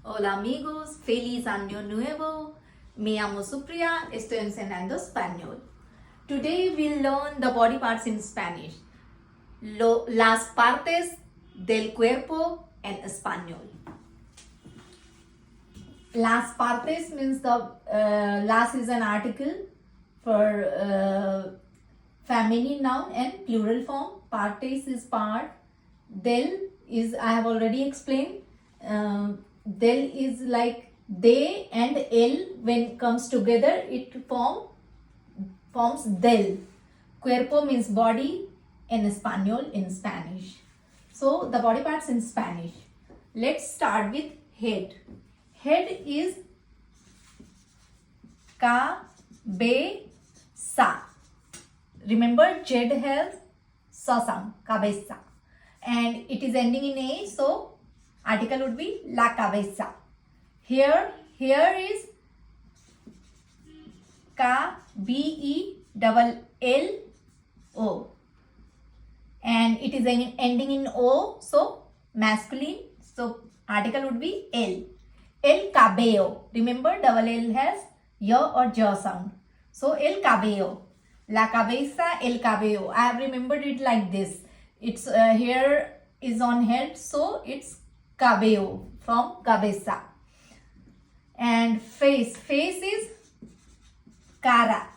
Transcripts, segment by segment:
Hola amigos, feliz año nuevo. Me llamo Supriya, estoy enseñando español. Today we'll learn the body parts in Spanish. Las partes del cuerpo en español. Las partes means las is an article for feminine noun and plural form. Partes is part. Del is, I have already explained. Del is like they and el, when comes together it forms del. Cuerpo means body in español, in Spanish. So the body parts in Spanish. Let's start with head. Head is cabeza. Remember, Z has sa sound, cabeza, and it is ending in a, so article would be la cabeza. Here is cabello, and it is ending in o, so masculine, so article would be el. El cabello. Remember, double L has ya or ja sound. So el cabello. La cabeza, el cabello. I have remembered it like this. Its hair is on head, so it's cabello from cabeza. And face. Face is cara.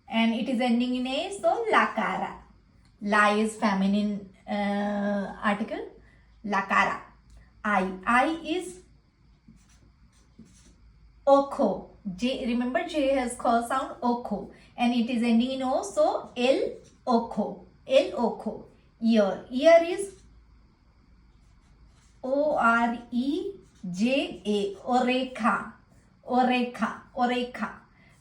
And it is ending in a, so la cara. La is feminine article. La cara. Eye is ojo. J, remember J has call sound ojo, and it is ending in o, so el ojo. El ojo. Ear is oreja. Oreja,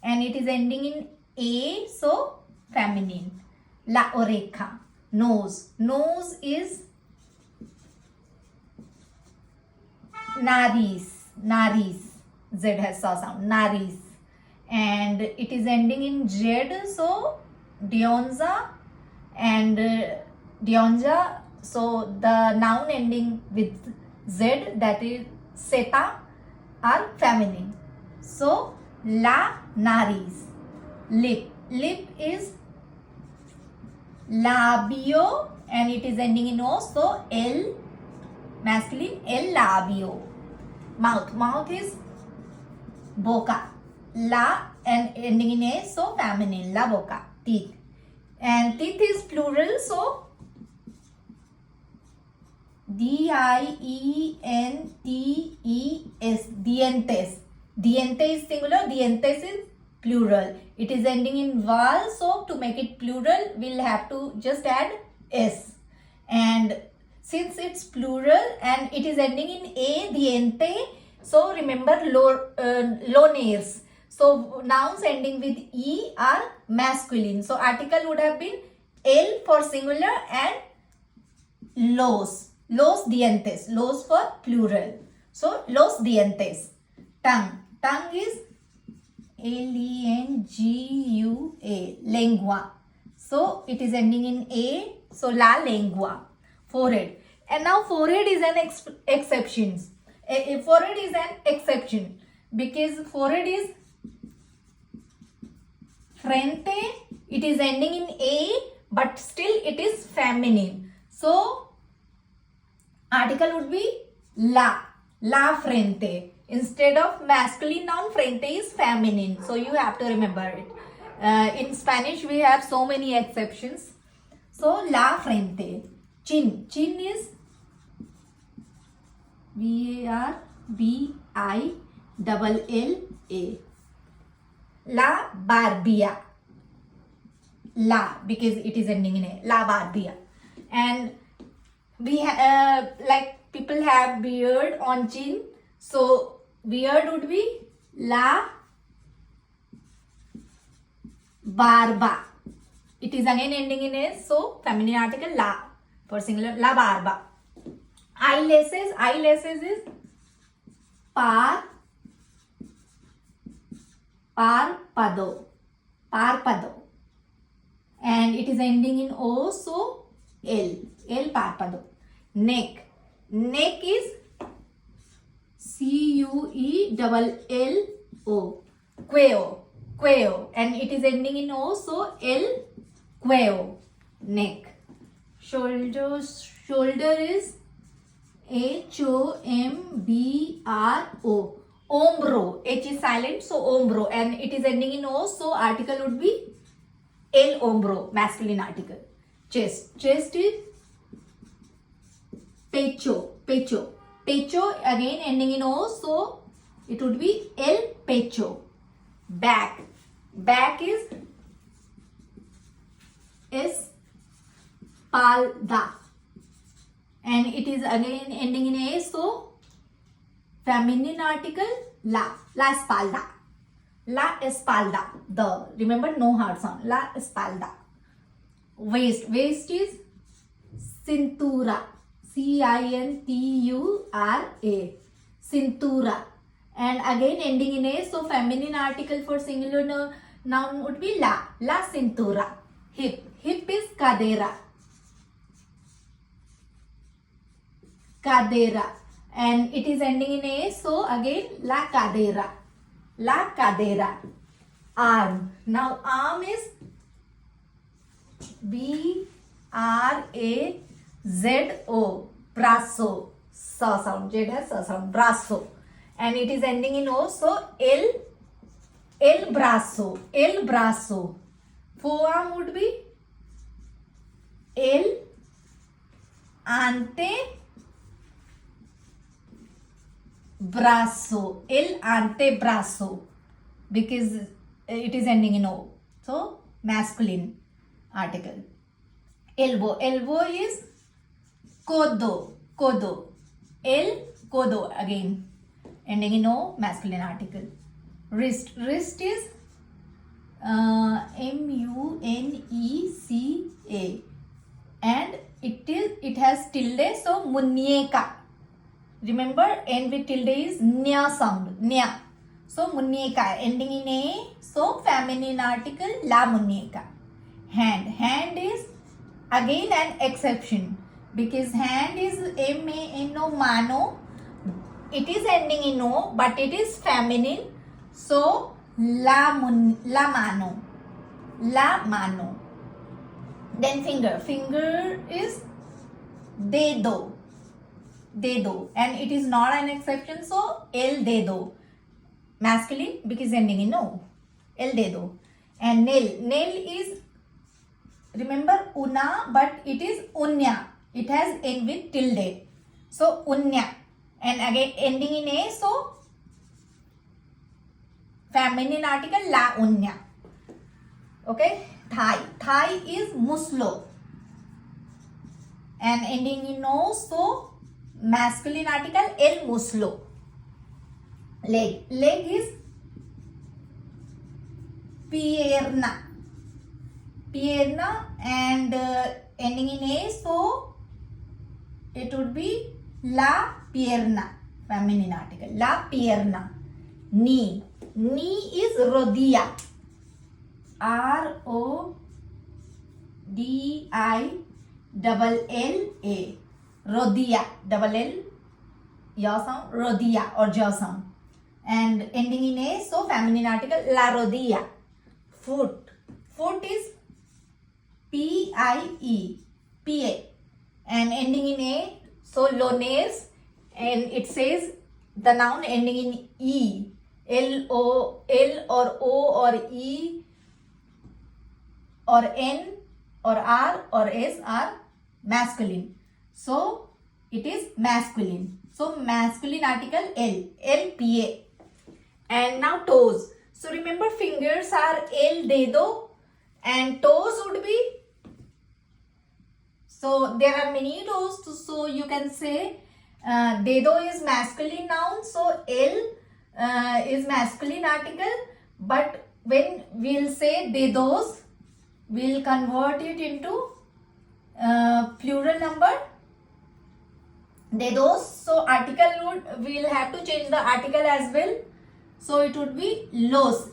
and it is ending in a, so feminine. La oreja. Nose is nariz. Z has saw sound, nariz, and it is ending in Z, so dionza, and dionja, so the noun ending with Z, that is seta, are feminine. So la nariz. Lip is labio, and it is ending in o, so el masculine, el labio. Mouth is boca. La and ending in a, so feminine, la boca. Teeth, and teeth is plural, so dientes. Diente is singular, dientes is plural. It is ending in val, so to make it plural we'll have to just add s, and since it's plural and it is ending in a, diente, so remember low nails. So nouns ending with e are masculine. So article would have been el for singular and los dientes. Los for plural. So los dientes. Tongue is lengua. Lengua. So it is ending in a, so la lengua. Forehead. And now forehead is an exception. Forehead is an exception because forehead is frente. It is ending in a, but still it is feminine. So article would be la frente. Instead of masculine noun, frente is feminine. So you have to remember it. In Spanish we have so many exceptions. So la frente. Chin is barbilla. La barbilla. La, because it is ending in a. La barbilla. And we like people have beard on chin, so beard would be la barba. It is again ending in a, so feminine article la for singular, la barba. Eyelashes is párpado, and it is ending in o, so el párpado. Neck is C Queello. Queo. And it is ending in O, so L, queo. Neck. Shoulder is HOMBRO. Ombro. H is silent, so ombro. And it is ending in O, so article would be el hombro, masculine article. Chest is pecho. Pecho again ending in O, so it would be el pecho. Back is espalda, and it is again ending in A, so feminine article la espalda. La espalda. Remember, no hard sound. La espalda. Waist is cintura. Cintura. Cintura. And again ending in A, so feminine article for singular noun would be la cintura. Hip is cadera. And it is ending in A, so again la cadera. Arm. Now arm is BRAZO. Brazo. Sa sound. Z has sa sound. Brazo. And it is ending in O, so el brazo. Forearm would be el antebrazo, because it is ending in O, so masculine article. Elbow is codo. El codo, again ending in O, masculine article. Wrist is MUNECA, and it has tilde, so muñeca. Remember, end with tilde is nya sound. Nya. So muñeca ending in A, so feminine article la muñeca. Hand is again an exception, because hand is MANO, mano. It is ending in O, but it is feminine, so la mano. Then finger is dedo, and it is not an exception, so el dedo, masculine, because ending in O, el dedo. And nail is, remember, una, but it is unya. It has end with tilde, so unya. And again ending in A, so feminine article la unya. Okay. Thigh is muslo, and ending in O, so masculine article el muslo. Leg is pierna, and ending in A, so it would be la pierna, feminine article, la pierna. Knee is rodilla, RODILLA, rodilla, double L, yaw sound, rodilla or jaw sound, and ending in A, so feminine article la rodilla. Foot is PIE, and ending in A, so lones, and it says the noun ending in E. L or O or E or N or R or S are masculine, so it is masculine. So masculine article LPA. And now toes. So remember, fingers are el dedo, and toes would be, so there are many toes, so you can say dedo is masculine noun, so el is masculine article, but when we'll say dedos, we'll convert it into plural number, dedos. So article we'll have to change the article as well, so it would be los.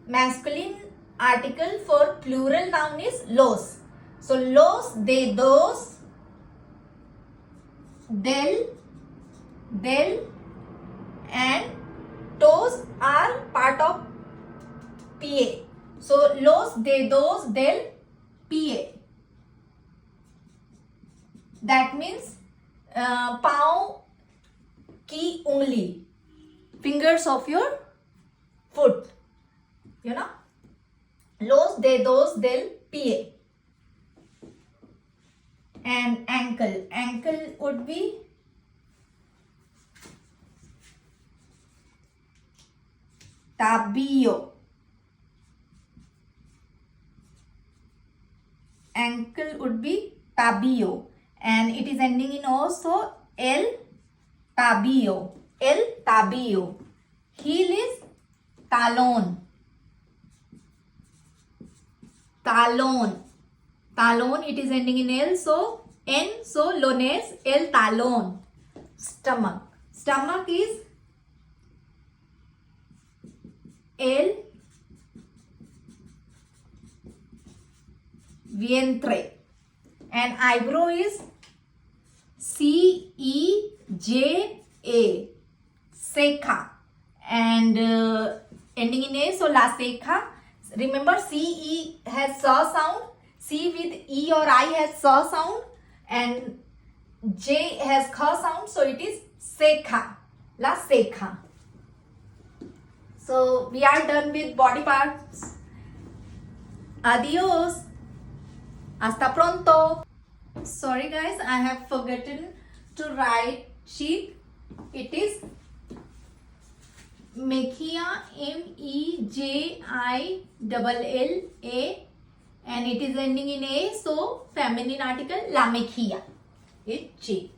Masculine article for plural noun is los. So los dedos del and toes are part of PA. So los, de, dos, del, PA. That means पाँव की उंगली, fingers of your foot, you know. Los, dedos del pie. And ankle. Ankle would be tabillo. Ankle would be tabillo. And it is ending in O, so el tabillo. El tabillo. Heel is talon. Talon. Talon, it is ending in L, so N, so lones, el talon. Stomach. Stomach is el vientre. And eyebrow is C-E-J-A. Ceja. And ending in A, so la ceja. Remember, C-E has saw sound. C with E or I has saw sound. And J has kha sound. So it is ceja. La ceja. So we are done with body parts. Adios. Hasta pronto. Sorry guys, I have forgotten to write cheek. It is mejilla, M-E-J-I-L-L-A, and it is ending in A, so feminine article la mejilla. It's cheek.